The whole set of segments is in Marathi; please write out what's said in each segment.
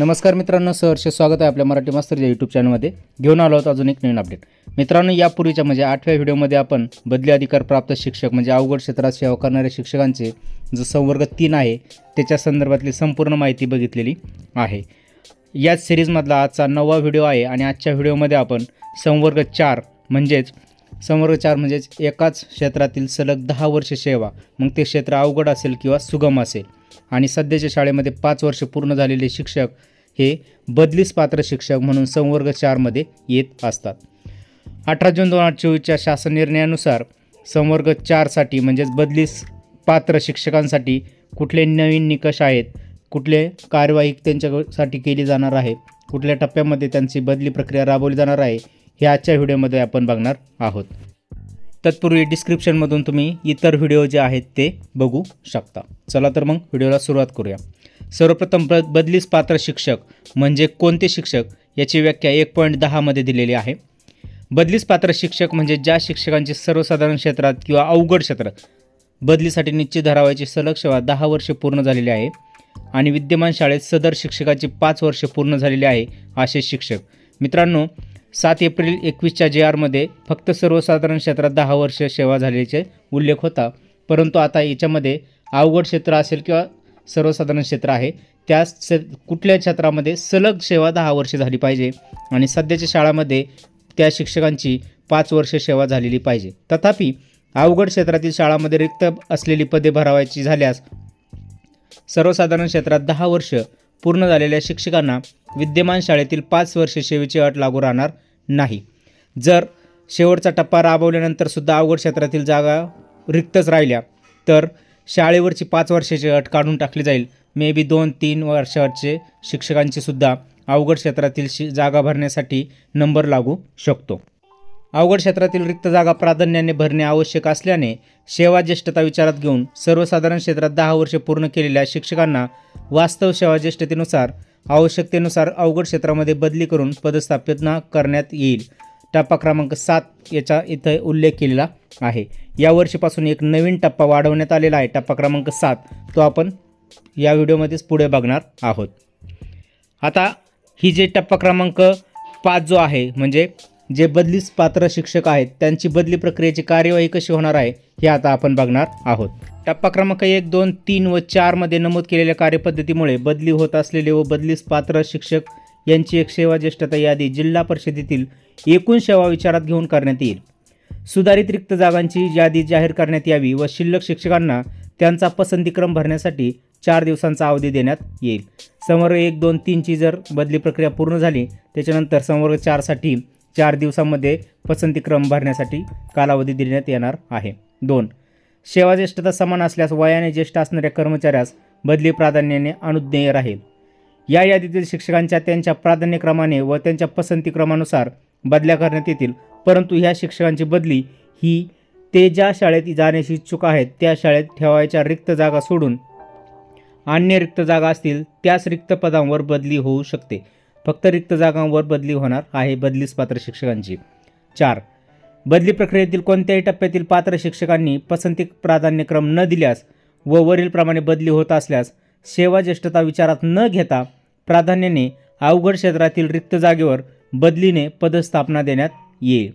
नमस्कार मित्रांनो, सहर्ष स्वागत आहे आपल्या मराठी मास्तरच्या यूट्यूब चॅनलमध्ये. घेऊन आलो आहोत अजून एक नवीन अपडेट. मित्रांनो, यापूर्वीच्या म्हणजे 8व्या व्हिडिओमध्ये आपण बदली अधिकार प्राप्त शिक्षक म्हणजे अवघड क्षेत्रात सेवा करणाऱ्या शिक्षकांचे जो संवर्ग 3 आहे त्याच्या संदर्भातली संपूर्ण माहिती बघितलेली आहे. याच सिरीजमधला आजचा 9वा व्हिडिओ आहे आणि आजच्या व्हिडिओमध्ये आपण संवर्ग 4 म्हणजेच एकाच क्षेत्रातील सलग 10 वर्ष सेवा, मग ते क्षेत्र अवघड असेल किंवा सुगम असेल आणि सध्याच्या शाळेमध्ये 5 वर्ष पूर्ण झालेले शिक्षक हे बदलीस पात्र शिक्षक म्हणून संवर्ग 4 मध्ये येत असतात. 18 जून 2024च्या शासन निर्णयानुसार संवर्ग 4 साठी म्हणजेच बदलीस पात्र शिक्षकांसाठी कुठले नवीन निकष आहेत, कुठले कार्यवाही त्यांच्यासाठी केली जाणार आहे, कुठल्या टप्प्यामध्ये त्यांची बदली प्रक्रिया राबवली जाणार आहे, हे आजच्या व्हिडिओमध्ये आपण बघणार आहोत. तत्पूर्वी डिस्क्रिप्शनमधून तुम्ही इतर व्हिडिओ जे आहेत ते बघू शकता. चला तर मग व्हिडिओला सुरुवात करूया. सर्वप्रथम बदलीस पात्र शिक्षक म्हणजे कोणते शिक्षक याची व्याख्या 1.10 मध्ये दिलेली आहे. बदलीस पात्र शिक्षक म्हणजे ज्या शिक्षकांची सर्वसाधारण क्षेत्रात किंवा अवघड क्षेत्रात बदलीसाठी निश्चित धरावायची सलग सेवा 10 वर्षे पूर्ण झालेली आहे आणि विद्यमान शाळेत सदर शिक्षकाची 5 वर्षे पूर्ण झालेली आहे असे शिक्षक. मित्रांनो, 7 एप्रिल 21च्या JR मध्ये फक्त सर्वसाधारण क्षेत्रात 10 वर्ष सेवा झाल्याचे उल्लेख होता, परंतु आता याच्यामध्ये अवघड क्षेत्र असेल किंवा सर्वसाधारण क्षेत्र आहे त्या कुठल्या क्षेत्रामध्ये सलग सेवा 10 वर्षे झाली पाहिजे आणि सध्याच्या शाळामध्ये त्या शिक्षकांची 5 वर्ष सेवा झालेली पाहिजे. तथापि अवघड क्षेत्रातील शाळामध्ये रिक्त असलेली पदे भरावायची झाल्यास सर्वसाधारण क्षेत्रात 10 वर्ष पूर्ण झालेल्या शिक्षकांना विद्यमान शाळेतील 5 वर्ष सेवेची अट लागू राहणार नाही. जर शेवटचा टप्पा राबवल्यानंतर सुद्धा अवघड क्षेत्रातील जागा रिक्तच राहिल्या तर शाळेवरची 5 वर्षाची अट काढून टाकली जाईल. मे बी 2-3 वर्षाचे शिक्षकांची सुद्धा अवघड क्षेत्रातील जागा भरण्यासाठी नंबर लागू शकतो. अवघड क्षेत्रातील रिक्त जागा प्राधान्याने भरणे आवश्यक असल्याने सेवा ज्येष्ठता विचारात घेऊन सर्वसाधारण क्षेत्रात 10 वर्षे पूर्ण केलेल्या शिक्षकांना वास्तव सेवा ज्येष्ठतेनुसार आवश्यकतेनुसार अवघड क्षेत्रामध्ये बदली करून पदस्थापना करण्यात येईल. टप्पा क्रमांक 7 याचा इथं उल्लेख केलेला आहे. या वर्षीपासून एक नवीन टप्पा वाढवण्यात आलेला आहे, टप्पा क्रमांक 7. तो आपण या व्हिडिओमध्येच पुढे बघणार आहोत. आता ही जे टप्पा क्रमांक 5 जो आहे म्हणजे जे बदलीस पात्र शिक्षक आहेत त्यांची बदली प्रक्रियेची कार्यवाही कशी होणार आहे हे आता आपण बघणार आहोत. टप्पा क्रमांक 1, 2, 3 व 4 मध्ये नमूद केलेल्या कार्यपद्धतीमुळे बदली होत असलेले व बदलीस पात्र शिक्षक यांची एक सेवा ज्येष्ठता यादी जिल्हा परिषदेतील एकूण सेवा विचारात घेऊन करण्यात येईल. सुधारित रिक्त जागांची यादी जाहीर करण्यात यावी व शिल्लक शिक्षकांना त्यांचा पसंतीक्रम भरण्यासाठी 4 दिवसांचा अवधी देण्यात येईल. संवर्ग 1, 2, 3 ची जर बदली प्रक्रिया पूर्ण झाली त्याच्यानंतर संवर्ग 4 साठी 4 दिवसांमध्ये पसंतीक्रम भरण्यासाठी कालावधी देण्यात येणार आहे. 2. सेवा ज्येष्ठता समान असल्यास वयाने ज्येष्ठ असणाऱ्या कर्मचाऱ्यास बदली प्राधान्याने अनुज्ञेय राहील. या यादीतील शिक्षकांच्या त्यांच्या प्राधान्यक्रमाने व त्यांच्या पसंतीक्रमानुसार बदल्या करण्यात येतील, परंतु ह्या शिक्षकांची बदली ही ते ज्या शाळेत जाण्याची इच्छुक आहेत त्या शाळेत ठेवायच्या रिक्त जागा सोडून अन्य रिक्त जागा असतील त्याच रिक्त पदांवर बदली होऊ शकते. फक्त रिक्त जागांवर बदली होणार आहे बदलीस पात्र शिक्षकांची. 4. बदली प्रक्रियेतील कोणत्याही टप्प्यातील पात्र शिक्षकांनी पसंती प्राधान्यक्रम न दिल्यास व वरीलप्रमाणे बदली होत असल्यास सेवा ज्येष्ठता विचारात न घेता प्राधान्याने अवघड क्षेत्रातील रिक्त जागेवर बदलीने पदस्थापना देण्यात येईल.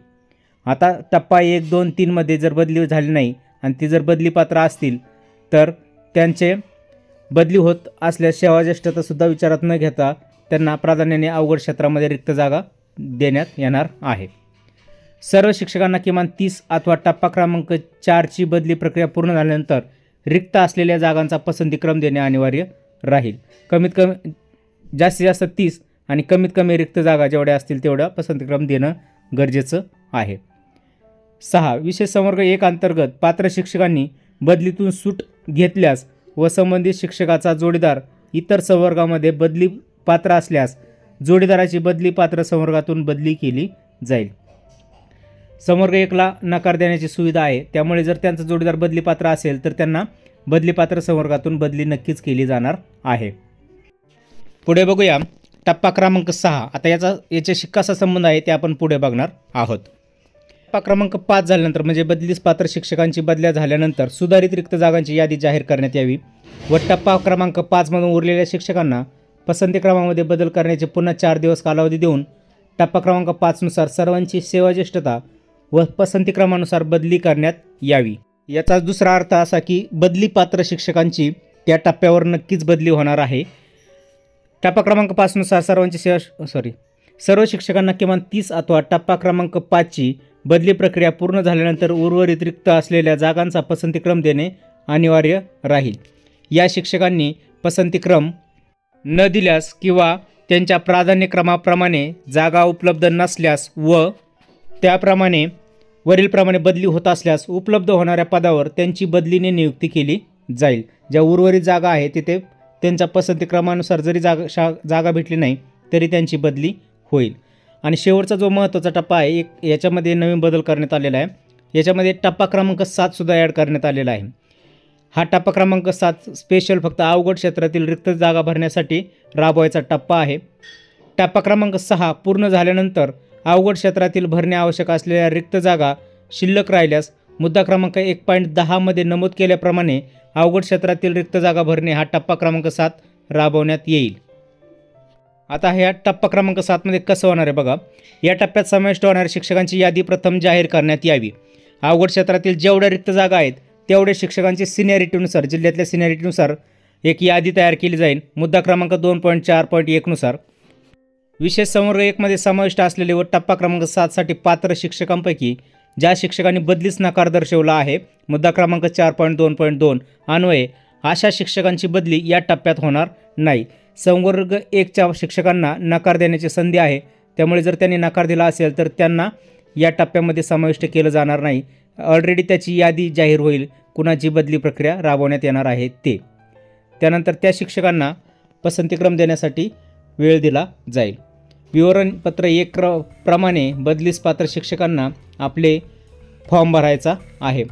आता टप्पा 1, 2, 3 मध्ये जर बदली झाली नाही आणि ती जर बदली पात्र असतील तर त्यांचे बदली होत असल्यास सेवा ज्येष्ठता सुद्धा विचारात न घेता त्यांना प्राधान्याने अवघड क्षेत्रामध्ये रिक्त जागा देण्यात येणार आहे. सर्व शिक्षकांना किमान 30 अथवा टप्पा क्रमांक 4 ची बदली प्रक्रिया पूर्ण झाल्यानंतर रिक्त असलेल्या जागांचा पसंतीक्रम देणे अनिवार्य राहील. कमीत कमी जास्तीत जास्त 30 आणि कमीत कमी रिक्त जागा जेवढ्या असतील तेवढा पसंतीक्रम देणं गरजेचं आहे. 6. विशेष संवर्ग 1 अंतर्गत पात्र शिक्षकांनी बदलीतून सूट घेतल्यास व संबंधित शिक्षकाचा जोडीदार इतर संवर्गामध्ये बदली पात्र असल्यास जोडीदाराची बदली पात्र संवर्गातून बदली केली जाईल. संवर्ग 1 ला नकार देण्याची सुविधा आहे, त्यामुळे जर त्यांचा जोडीदार बदली पात्र असेल तर त्यांना बदली पात्र संवर्गातून बदली नक्कीच केली जाणार आहे. पुढे बघूया टप्पा क्रमांक 6. आता याच्याशी कसा संबंध आहे ते आपण पुढे बघणार आहोत. टप्पा क्रमांक 5 झाल्यानंतर म्हणजे बदलीस पात्र शिक्षकांची बदल्या झाल्यानंतर सुधारित रिक्त जागांची यादी जाहीर करण्यात यावी व टप्पा क्रमांक 5 मधून उरलेल्या शिक्षकांना पसंती क्रमामध्ये बदल करण्याचे पुन्हा 4 दिवस कालावधी देऊन टप्पा क्रमांक 5 नुसार सर्वांची सेवा ज्येष्ठता व पसंती क्रमानुसार बदली करण्यात यावी। याचा दुसरा अर्थ असा की बदली पात्र शिक्षकांची त्या टप्प्यावर नक्कीच बदली होणार आहे। टप्पा क्रमांक 5 नुसार सर्व शिक्षकांना किमान 30 अथवा टप्पा क्रमांक 5 ची बदली प्रक्रिया पूर्ण झाल्यानंतर उर्वरित रिक्त असलेल्या जागांचा पसंतीक्रम देणे अनिवार्य राहील। या शिक्षकांनी पसंतीक्रम न दिल्यास किंवा त्यांच्या प्राधान्यक्रमाप्रमाणे जागा उपलब्ध नसल्यास व त्याप्रमाणे वरीलप्रमाणे बदली होत असल्यास उपलब्ध होणाऱ्या पदावर त्यांची बदलीने नियुक्ती केली जाईल। ज्या उर्वरित जागा आहे तिथे त्यांच्या पसंतीक्रमानुसार जरी जागा भेटली नाही तरी त्यांची बदली होईल। आणि शेवटचा जो महत्त्वाचा टप्पा आहे याच्यामध्ये नवीन बदल करण्यात आलेला आहे। याच्यामध्ये टप्पा क्रमांक 7 सुद्धा ॲड करण्यात आलेला आहे। हा टप्पा क्रमांक 7 स्पेशल फक्त अवघड क्षेत्रातील रिक्त जागा भरण्यासाठी राबवायचा टप्पा आहे। टप्पा क्रमांक 6 पूर्ण झाल्यानंतर अवघड क्षेत्रातील भरणे आवश्यक असलेल्या रिक्त जागा शिल्लक राहिल्यास मुद्दा क्रमांक 1.10 मध्ये नमूद केल्याप्रमाणे अवघड क्षेत्रातील रिक्त जागा भरणे हा टप्पा क्रमांक 7 राबवण्यात येईल। आता ह्या टप्पा क्रमांक 7 मध्ये कसं होणार आहे बघा। या टप्प्यात समाविष्ट होणाऱ्या शिक्षकांची यादी प्रथम जाहीर करण्यात यावी। अवघड क्षेत्रातील जेवढ्या रिक्त जागा आहेत तेवढ्या शिक्षकांची सिनियरिटीनुसार जिल्ह्यातल्या सिनियरिटीनुसार एक यादी तयार केली जाईल। मुद्दा क्रमांक 2.4.1 नुसार विशेष संवर्ग 1 मध्ये समाविष्ट असलेले व टप्पा क्रमांक 7 साठी पात्र शिक्षकांपैकी ज्या शिक्षकांनी बदलीस नकार दर्शवला आहे मुद्दा क्रमांक 4.2.2 अन्वये अशा शिक्षकांची बदली या टप्प्यात होणार नाही। संवर्ग 1च्या शिक्षकांना नकार देण्याची संधी आहे, त्यामुळे जर त्यांनी नकार दिला असेल तर त्यांना या टप्प्यामध्ये समाविष्ट केलं जाणार नाही। ऑलरेडी त्याची यादी जाहीर होईल, कुणाची बदली प्रक्रिया राबवण्यात येणार आहे ते। त्यानंतर त्या शिक्षकांना पसंतीक्रम देण्यासाठी वेळ दिला जाईल। विवरणपत्र 1 प्रमाणे बदलीस पात्र शिक्षकांना आपले फॉर्म भरायचा आहे।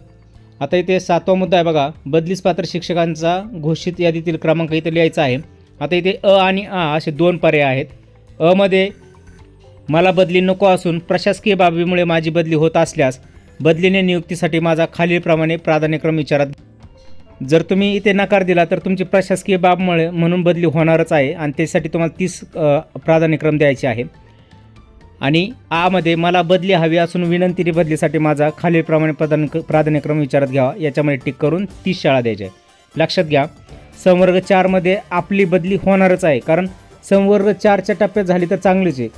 आता इथे 7वा मुद्दा आहे बघा, बदलीस पात्र शिक्षकांचा घोषित यादीतील क्रमांक इथे लिहायचा आहे। आता इथे अ आणि आ असे 2 पर्याय आहेत। अ मध्ये मला बदली नको असून प्रशासकीय बाबीमुळे माझी बदली होत असल्यास बदलीने नियुक्तीसाठी माझा खालीलप्रमाणे प्राधान्यक्रम विचारात। जर तुम्ही इथे नकार दिला तर तुमची प्रशासकीय बाबमुळे म्हणून बदली होणारच आहे आणि त्यासाठी तुम्हाला 30 प्राधान्यक्रम द्यायचे आहे। आणि आ मध्ये मला बदली हवी असून विनंती बदलीसाठी माझा खालीलप्रमाणे प्राधान्यक्रम विचारात घ्यावा, याच्यामध्ये टिक करून 30 शाळा द्यायच्या आहे। लक्षात घ्या, संवर्ग 4 मध्ये आपली बदली होणारच आहे, कारण संवर्ग 4च्या टप्प्यात झाली तर चांगलीच आहे।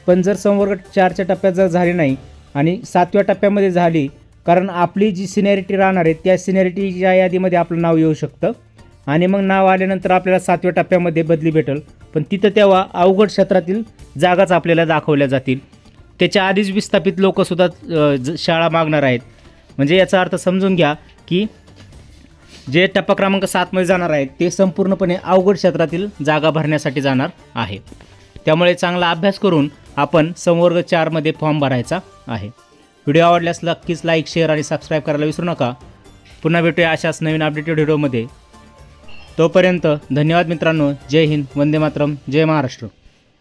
पण जर संवर्ग 4च्या टप्प्यात जर झाली नाही आणि 7व्या टप्प्यामध्ये झाली, कारण आपली जी सिनियरिटी राहणार आहे त्या सिनियरिटीच्या यादीमध्ये आपलं नाव येऊ शकतं आणि मग नाव आल्यानंतर आपल्याला 7व्या टप्प्यामध्ये बदली भेटेल, पण तिथं तेव्हा अवघड क्षेत्रातील जागाच आपल्याला दाखवल्या जातील। त्याच्या आधीच विस्थापित लोकसुद्धा शाळा मागणार आहेत। म्हणजे याचा अर्थ समजून घ्या की जे टप्पा क्रमांक 7 मध्ये जाणार आहेत ते संपूर्णपणे अवघड क्षेत्रातील जागा भरण्यासाठी जाणार आहे। त्यामुळे चांगला अभ्यास करून आपण संवर्ग 4 मध्ये फॉर्म भरायचा आहे। व्हिडिओ आवडल्यास नक्कीच लाईक, शेअर आणि सबस्क्राईब करायला विसरू नका। पुन्हा भेटूया अशाच नवीन अपडेटेड व्हिडिओमध्ये। तोपर्यंत धन्यवाद मित्रांनो। जय हिंद, वंदे मातरम, जय महाराष्ट्र।